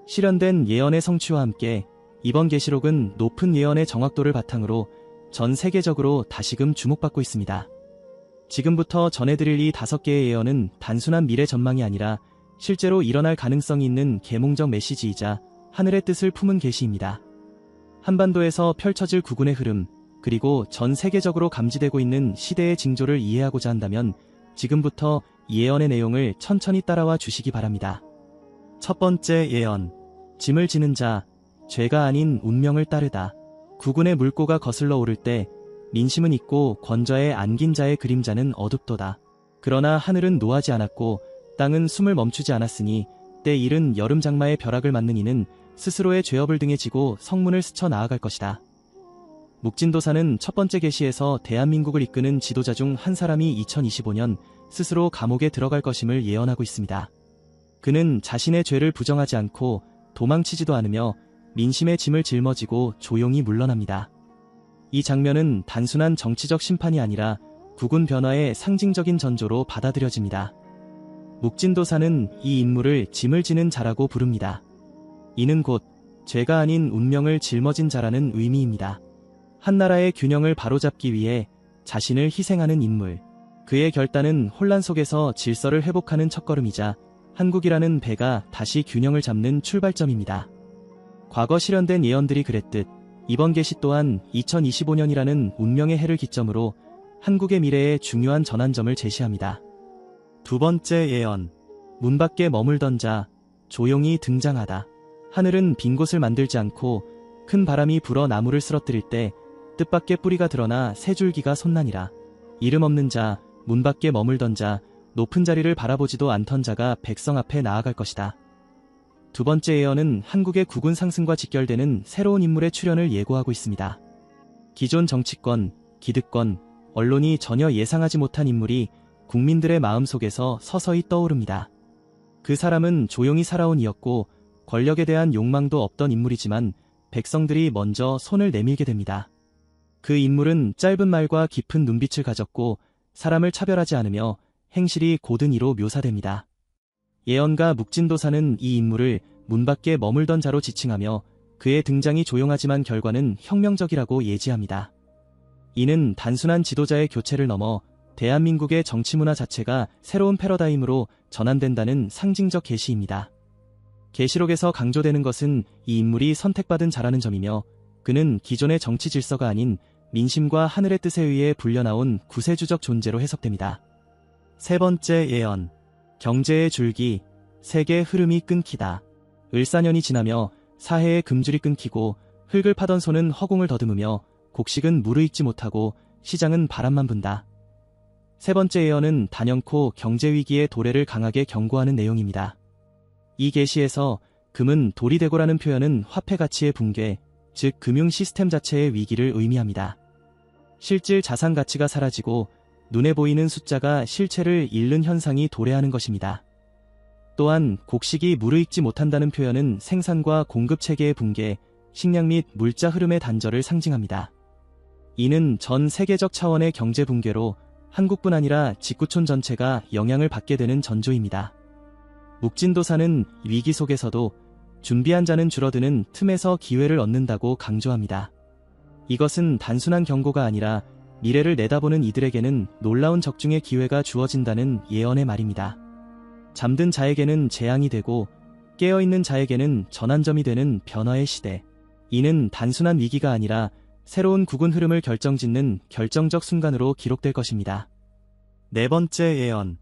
실현된 예언의 성취와 함께 이번 계시록은 높은 예언의 정확도를 바탕으로 전 세계적으로 다시금 주목받고 있습니다. 지금부터 전해드릴 이 5개의 예언은 단순한 미래 전망이 아니라 실제로 일어날 가능성이 있는 계몽적 메시지이자 하늘의 뜻을 품은 계시입니다. 한반도에서 펼쳐질 국운의 흐름, 그리고 전 세계적으로 감지되고 있는 시대의 징조를 이해하고자 한다면 지금부터 이 예언의 내용을 천천히 따라와 주시기 바랍니다. 첫 번째 예언, 짐을 지는 자, 죄가 아닌 운명을 따르다. 국운의 물꼬가 거슬러 오를 때 민심은 있고 권좌에 안긴 자의 그림자는 어둡도다. 그러나 하늘은 노하지 않았고 땅은 숨을 멈추지 않았으니 때 이른 여름 장마의 벼락을 맞는 이는 스스로의 죄업을 등에 지고 성문을 스쳐 나아갈 것이다. 묵진도사는 첫 번째 계시에서 대한민국을 이끄는 지도자 중 한 사람이 2025년 스스로 감옥에 들어갈 것임을 예언하고 있습니다. 그는 자신의 죄를 부정하지 않고 도망치지도 않으며 민심의 짐을 짊어지고 조용히 물러납니다. 이 장면은 단순한 정치적 심판이 아니라 국운 변화의 상징적인 전조로 받아들여집니다. 묵진도사는 이 인물을 짐을 지는 자라고 부릅니다. 이는 곧 죄가 아닌 운명을 짊어진 자라는 의미입니다. 한 나라의 균형을 바로잡기 위해 자신을 희생하는 인물. 그의 결단은 혼란 속에서 질서를 회복하는 첫걸음이자 한국이라는 배가 다시 균형을 잡는 출발점입니다. 과거 실현된 예언들이 그랬듯 이번 계시 또한 2025년이라는 운명의 해를 기점으로 한국의 미래에 중요한 전환점을 제시합니다. 두 번째 예언. 문 밖에 머물던 자, 조용히 등장하다. 하늘은 빈 곳을 만들지 않고 큰 바람이 불어 나무를 쓰러뜨릴 때 뜻밖의 뿌리가 드러나 새 줄기가 솟나니라. 이름 없는 자, 문 밖에 머물던 자, 높은 자리를 바라보지도 않던 자가 백성 앞에 나아갈 것이다. 두 번째 예언은 한국의 국운 상승과 직결되는 새로운 인물의 출현을 예고하고 있습니다. 기존 정치권, 기득권, 언론이 전혀 예상하지 못한 인물이 국민들의 마음속에서 서서히 떠오릅니다. 그 사람은 조용히 살아온 이였고 권력에 대한 욕망도 없던 인물이지만 백성들이 먼저 손을 내밀게 됩니다. 그 인물은 짧은 말과 깊은 눈빛을 가졌고 사람을 차별하지 않으며 행실이 고든 이로 묘사됩니다. 예언가 묵진도사는 이 인물을 문 밖에 머물던 자로 지칭하며 그의 등장이 조용하지만 결과는 혁명적이라고 예지합니다. 이는 단순한 지도자의 교체를 넘어 대한민국의 정치문화 자체가 새로운 패러다임으로 전환된다는 상징적 계시입니다. 계시록에서 강조되는 것은 이 인물이 선택받은 자라는 점이며 그는 기존의 정치 질서가 아닌 민심과 하늘의 뜻에 의해 불려나온 구세주적 존재로 해석됩니다. 세 번째 예언. 경제의 줄기, 세계 흐름이 끊기다. 을사년이 지나며 사해의 금줄이 끊기고 흙을 파던 손은 허공을 더듬으며 곡식은 무르익지 못하고 시장은 바람만 분다. 세 번째 예언은 단연코 경제위기의 도래를 강하게 경고하는 내용입니다. 이 계시에서 금은 돌이 되고라는 표현은 화폐 가치의 붕괴, 즉 금융 시스템 자체의 위기를 의미합니다. 실질 자산 가치가 사라지고 눈에 보이는 숫자가 실체를 잃는 현상이 도래하는 것입니다. 또한 곡식이 무르익지 못한다는 표현은 생산과 공급 체계의 붕괴, 식량 및 물자 흐름의 단절을 상징합니다. 이는 전 세계적 차원의 경제 붕괴로 한국뿐 아니라 직구촌 전체가 영향을 받게 되는 전조입니다. 묵진도사는 위기 속에서도 준비한 자는 줄어드는 틈에서 기회를 얻는다고 강조합니다. 이것은 단순한 경고가 아니라 미래를 내다보는 이들에게는 놀라운 적중의 기회가 주어진다는 예언의 말입니다. 잠든 자에게는 재앙이 되고 깨어있는 자에게는 전환점이 되는 변화의 시대. 이는 단순한 위기가 아니라 새로운 국운 흐름을 결정짓는 결정적 순간으로 기록될 것입니다. 네 번째 예언.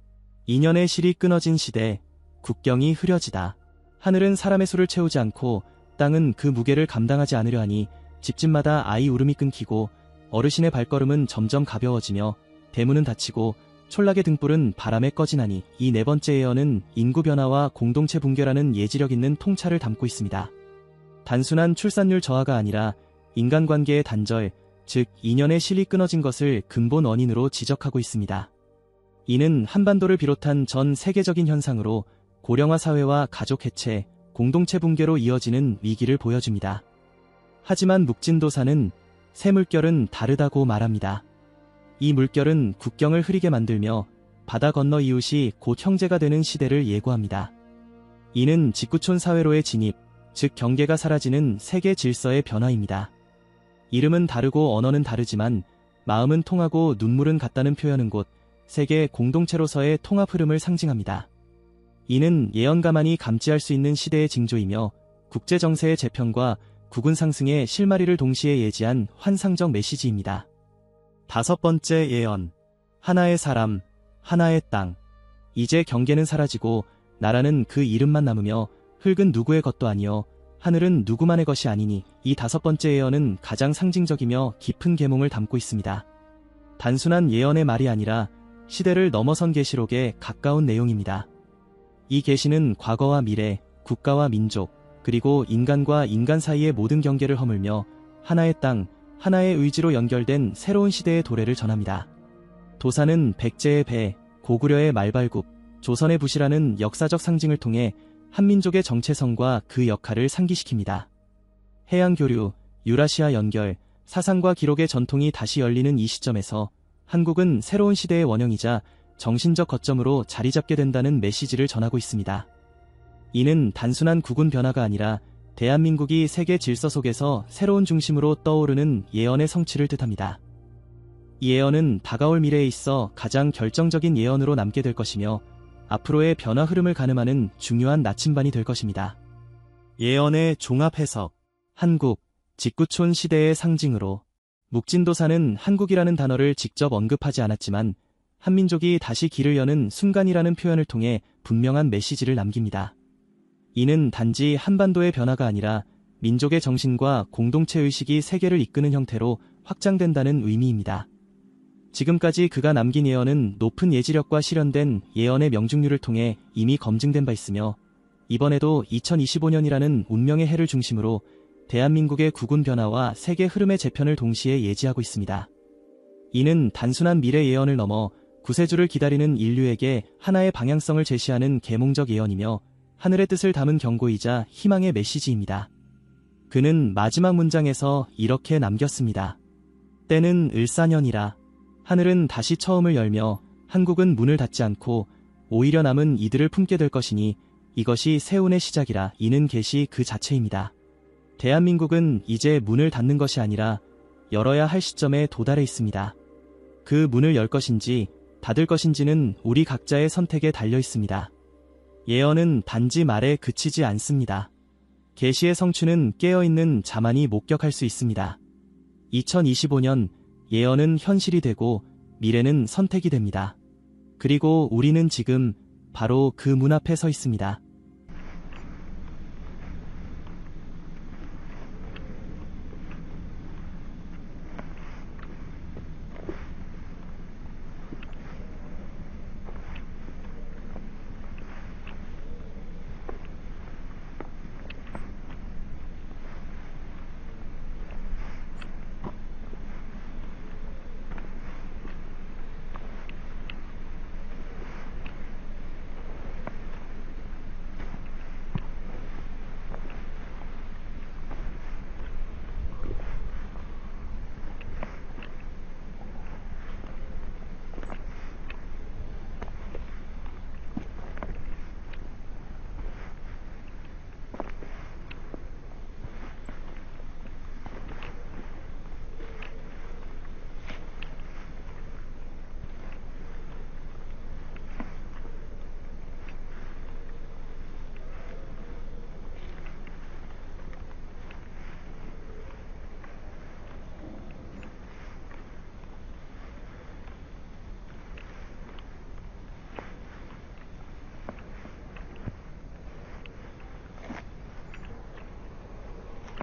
인연의 실이 끊어진 시대, 국경이 흐려지다. 하늘은 사람의 수를 채우지 않고 땅은 그 무게를 감당하지 않으려 하니 집집마다 아이 울음이 끊기고 어르신의 발걸음은 점점 가벼워지며 대문은 닫히고 촌락의 등불은 바람에 꺼지나니. 이 네 번째 예언은 인구 변화와 공동체 붕괴라는 예지력 있는 통찰을 담고 있습니다. 단순한 출산율 저하가 아니라 인간관계의 단절, 즉 인연의 실이 끊어진 것을 근본 원인으로 지적하고 있습니다. 이는 한반도를 비롯한 전 세계적인 현상으로 고령화 사회와 가족 해체, 공동체 붕괴로 이어지는 위기를 보여줍니다. 하지만 묵진도사는 새 물결은 다르다고 말합니다. 이 물결은 국경을 흐리게 만들며 바다 건너 이웃이 곧 형제가 되는 시대를 예고합니다. 이는 직구촌 사회로의 진입, 즉 경계가 사라지는 세계 질서의 변화입니다. 이름은 다르고 언어는 다르지만 마음은 통하고 눈물은 같다는 표현은 곧 세계 공동체로서의 통합 흐름을 상징합니다. 이는 예언가만이 감지할 수 있는 시대의 징조이며 국제정세의 재편과 국운 상승의 실마리를 동시에 예지한 환상적 메시지입니다. 다섯 번째 예언. 하나의 사람, 하나의 땅. 이제 경계는 사라지고 나라는 그 이름만 남으며 흙은 누구의 것도 아니요 하늘은 누구만의 것이 아니니. 이 다섯 번째 예언은 가장 상징적이며 깊은 계몽을 담고 있습니다. 단순한 예언의 말이 아니라 시대를 넘어선 계시록에 가까운 내용입니다. 이 계시는 과거와 미래, 국가와 민족, 그리고 인간과 인간 사이의 모든 경계를 허물며 하나의 땅, 하나의 의지로 연결된 새로운 시대의 도래를 전합니다. 도사는 백제의 배, 고구려의 말발굽, 조선의 붓이라는 역사적 상징을 통해 한민족의 정체성과 그 역할을 상기시킵니다. 해양교류, 유라시아 연결, 사상과 기록의 전통이 다시 열리는 이 시점에서 한국은 새로운 시대의 원형이자 정신적 거점으로 자리 잡게 된다는 메시지를 전하고 있습니다. 이는 단순한 국운 변화가 아니라 대한민국이 세계 질서 속에서 새로운 중심으로 떠오르는 예언의 성취를 뜻합니다. 이 예언은 다가올 미래에 있어 가장 결정적인 예언으로 남게 될 것이며 앞으로의 변화 흐름을 가늠하는 중요한 나침반이 될 것입니다. 예언의 종합 해석. 한국, 직구촌 시대의 상징으로. 묵진도사는 한국이라는 단어를 직접 언급하지 않았지만 한민족이 다시 길을 여는 순간이라는 표현을 통해 분명한 메시지를 남깁니다. 이는 단지 한반도의 변화가 아니라 민족의 정신과 공동체 의식이 세계를 이끄는 형태로 확장된다는 의미입니다. 지금까지 그가 남긴 예언은 높은 예지력과 실현된 예언의 명중률을 통해 이미 검증된 바 있으며 이번에도 2025년이라는 운명의 해를 중심으로 대한민국의 국운 변화와 세계 흐름의 재편을 동시에 예지하고 있습니다. 이는 단순한 미래 예언을 넘어 구세주를 기다리는 인류에게 하나의 방향성을 제시하는 계몽적 예언이며 하늘의 뜻을 담은 경고이자 희망의 메시지입니다. 그는 마지막 문장에서 이렇게 남겼습니다. 때는 을사년이라. 하늘은 다시 처음을 열며 한국은 문을 닫지 않고 오히려 남은 이들을 품게 될 것이니 이것이 세운의 시작이라. 이는 계시 그 자체입니다. 대한민국은 이제 문을 닫는 것이 아니라 열어야 할 시점에 도달해 있습니다. 그 문을 열 것인지 닫을 것인지는 우리 각자의 선택에 달려 있습니다. 예언은 단지 말에 그치지 않습니다. 계시의 성취는 깨어있는 자만이 목격할 수 있습니다. 2025년 예언은 현실이 되고 미래는 선택이 됩니다. 그리고 우리는 지금 바로 그 문 앞에 서 있습니다.